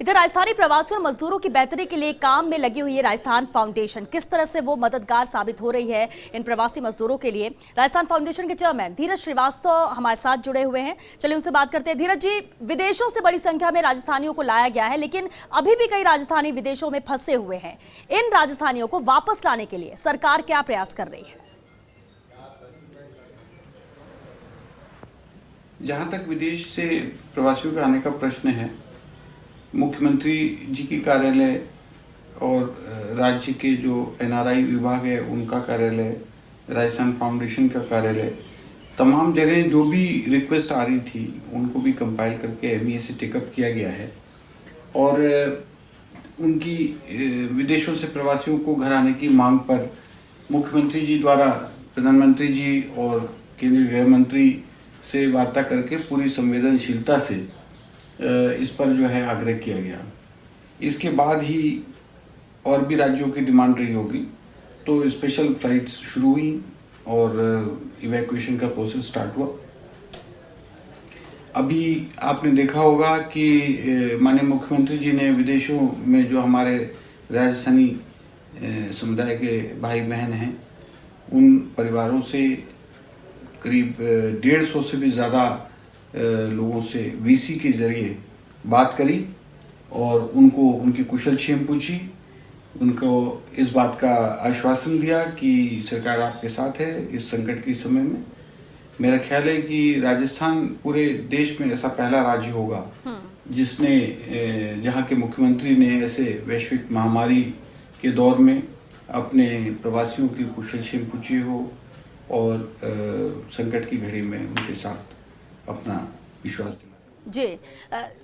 इधर राजस्थानी प्रवासियों और मजदूरों की बेहतरी के लिए काम में लगी हुई है राजस्थान फाउंडेशन। किस तरह से वो मददगार साबित हो रही है इन प्रवासी मजदूरों के लिए, राजस्थान फाउंडेशन के चेयरमैन धीरज श्रीवास्तव हमारे साथ जुड़े हुए हैं। चलिए उनसे बात करते हैं। धीरज जी, विदेशों से बड़ी संख्या में राजस्थानियों को लाया गया है, लेकिन अभी भी कई राजस्थानी विदेशों में फंसे हुए हैं। इन राजस्थानियों को वापस लाने के लिए सरकार क्या प्रयास कर रही है? जहाँ तक विदेश से प्रवासियों के आने का प्रश्न है, मुख्यमंत्री जी की कार्यालय और राज्य के जो एनआरआई विभाग है उनका कार्यालय, राजस्थान फाउंडेशन का कार्यालय, तमाम जगह जो भी रिक्वेस्ट आ रही थी उनको भी कंपाइल करके एमईए से टेकअप किया गया है। और उनकी विदेशों से प्रवासियों को घर आने की मांग पर मुख्यमंत्री जी द्वारा प्रधानमंत्री जी और केंद्रीय गृह मंत्री से वार्ता करके पूरी संवेदनशीलता से इस पर जो है आग्रह किया गया। इसके बाद ही और भी राज्यों की डिमांड रही होगी तो स्पेशल फ्लाइट्स शुरू हुई और इवैक्यूएशन का प्रोसेस स्टार्ट हुआ। अभी आपने देखा होगा कि माननीय मुख्यमंत्री जी ने विदेशों में जो हमारे राजस्थानी समुदाय के भाई बहन हैं उन परिवारों से करीब 150 से भी ज़्यादा लोगों से वीसी के ज़रिए बात करी और उनको उनकी कुशलक्षेम पूछी, उनको इस बात का आश्वासन दिया कि सरकार आपके साथ है इस संकट के समय में। मेरा ख्याल है कि राजस्थान पूरे देश में ऐसा पहला राज्य होगा जिसने जहाँ के मुख्यमंत्री ने ऐसे वैश्विक महामारी के दौर में अपने प्रवासियों की कुशलक्षेम पूछी हो और संकट की घड़ी में उनके साथ अपना विश्वास दिलाया। जी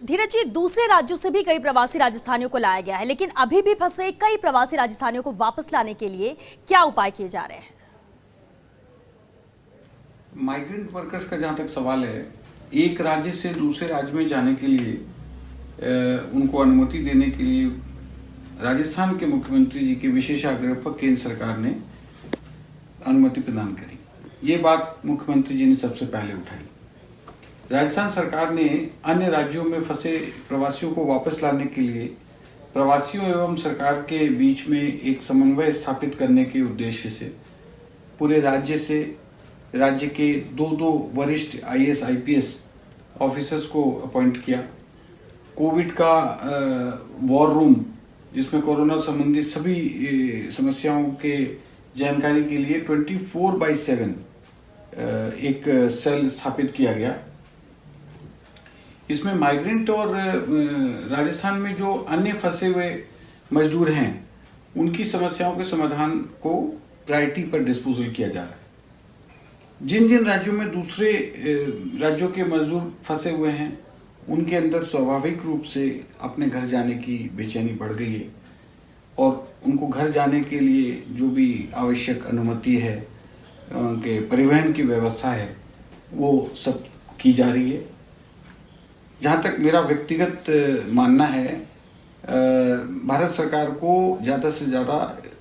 धीरज जी, दूसरे राज्यों से भी कई प्रवासी राजस्थानियों को लाया गया है, लेकिन अभी भी फंसे कई प्रवासी राजस्थानियों को वापस लाने के लिए क्या उपाय किए जा रहे हैं? माइग्रेंट वर्कर्स का जहाँ तक सवाल है, एक राज्य से दूसरे राज्य में जाने के लिए उनको अनुमति देने के लिए राजस्थान के मुख्यमंत्री जी के विशेष आग्रह पर केंद्र सरकार ने अनुमति प्रदान करी। ये बात मुख्यमंत्री जी ने सबसे पहले उठाई। राजस्थान सरकार ने अन्य राज्यों में फंसे प्रवासियों को वापस लाने के लिए प्रवासियों एवं सरकार के बीच में एक समन्वय स्थापित करने के उद्देश्य से पूरे राज्य के दो वरिष्ठ आईएएस आईपीएस ऑफिसर्स को अपॉइंट किया। कोविड का वॉर रूम, जिसमें कोरोना संबंधित सभी समस्याओं के जानकारी के लिए 24/7 एक सेल स्थापित किया गया। इसमें माइग्रेंट और राजस्थान में जो अन्य फंसे हुए मजदूर हैं उनकी समस्याओं के समाधान को प्रायोरिटी पर डिस्पोजल किया जा रहा है। जिन जिन राज्यों में दूसरे राज्यों के मजदूर फंसे हुए हैं उनके अंदर स्वाभाविक रूप से अपने घर जाने की बेचैनी बढ़ गई है और उनको घर जाने के लिए जो भी आवश्यक अनुमति है, उनके परिवहन की व्यवस्था है, वो सब की जा रही है। जहाँ तक मेरा व्यक्तिगत मानना है, भारत सरकार को ज़्यादा से ज़्यादा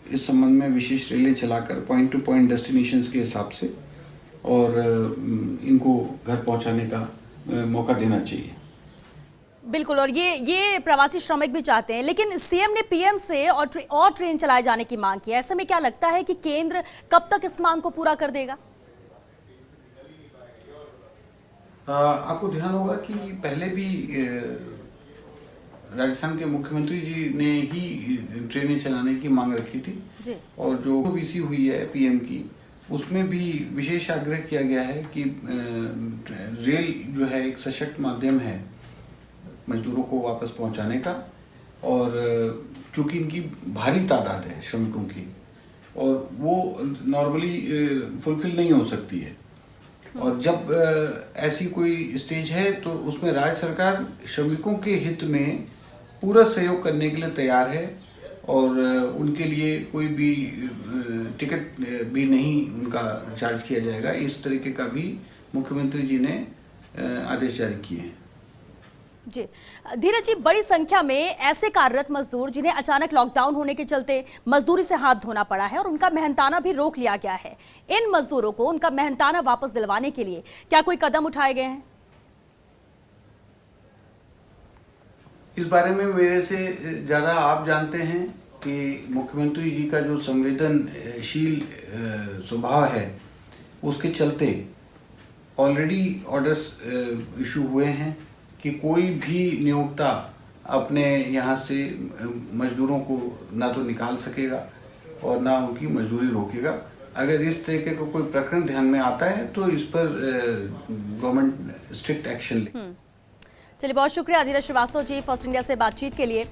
इस संबंध में विशेष रेलें चलाकर पॉइंट टू पॉइंट डेस्टिनेशंस के हिसाब से और इनको घर पहुँचाने का मौका देना चाहिए। बिल्कुल, और ये प्रवासी श्रमिक भी चाहते हैं, लेकिन सीएम ने पीएम से और ट्रेन चलाए जाने की मांग की है। ऐसे में क्या लगता है कि केंद्र कब तक इस मांग को पूरा कर देगा? आपको ध्यान होगा कि पहले भी राजस्थान के मुख्यमंत्री जी ने ही ट्रेनें चलाने की मांग रखी थी जी। और जो वीसी हुई है पीएम की, उसमें भी विशेष आग्रह किया गया है कि रेल जो है एक सशक्त माध्यम है मजदूरों को वापस पहुंचाने का, और चूंकि इनकी भारी तादाद है श्रमिकों की और वो नॉर्मली फुलफिल नहीं हो सकती है, और जब ऐसी कोई स्टेज है तो उसमें राज्य सरकार श्रमिकों के हित में पूरा सहयोग करने के लिए तैयार है और उनके लिए कोई भी टिकट भी नहीं उनका चार्ज किया जाएगा। इस तरीके का भी मुख्यमंत्री जी ने आदेश जारी किए हैं। जी धीरज जी, बड़ी संख्या में ऐसे कार्यरत मजदूर जिन्हें अचानक लॉकडाउन होने के चलते मजदूरी से हाथ धोना पड़ा है और उनका मेहनताना भी रोक लिया गया है, इन मजदूरों को उनका मेहनताना वापस दिलवाने के लिए क्या कोई कदम उठाए गए हैं? इस बारे में मेरे से ज़्यादा आप जानते हैं कि मुख्यमंत्री जी का जो संवेदनशील स्वभाव है, उसके चलते ऑलरेडी ऑर्डर्स इशू हुए हैं कि कोई भी नियोक्ता अपने यहाँ से मजदूरों को ना तो निकाल सकेगा और ना उनकी मजदूरी रोकेगा। अगर इस तरीके का कोई प्रकरण ध्यान में आता है तो इस पर गवर्नमेंट स्ट्रिक्ट एक्शन ले। चलिए, बहुत शुक्रिया धीरज श्रीवास्तव जी फर्स्ट इंडिया से बातचीत के लिए।